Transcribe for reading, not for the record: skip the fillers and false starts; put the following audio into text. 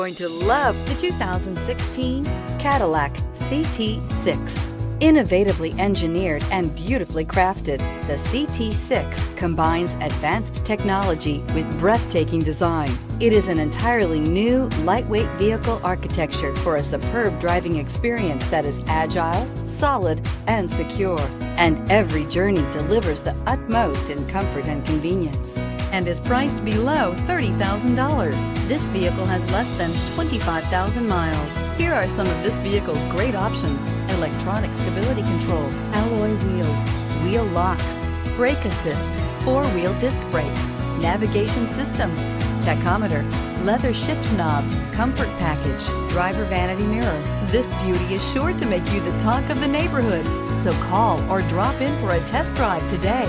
Going to love the 2016 Cadillac CT6. Innovatively engineered and beautifully crafted, the CT6 combines advanced technology with breathtaking design. It is an entirely new, lightweight vehicle architecture for a superb driving experience that is agile, solid, and secure. And every journey delivers the utmost in comfort and convenience, and is priced below $30,000. This vehicle has less than 25,000 miles. Here are some of this vehicle's great options: electronic stability control, alloy wheels, wheel locks, brake assist, four-wheel disc brakes, navigation system, tachometer, leather shift knob, comfort package, driver vanity mirror. This beauty is sure to make you the talk of the neighborhood. So call or drop in for a test drive today.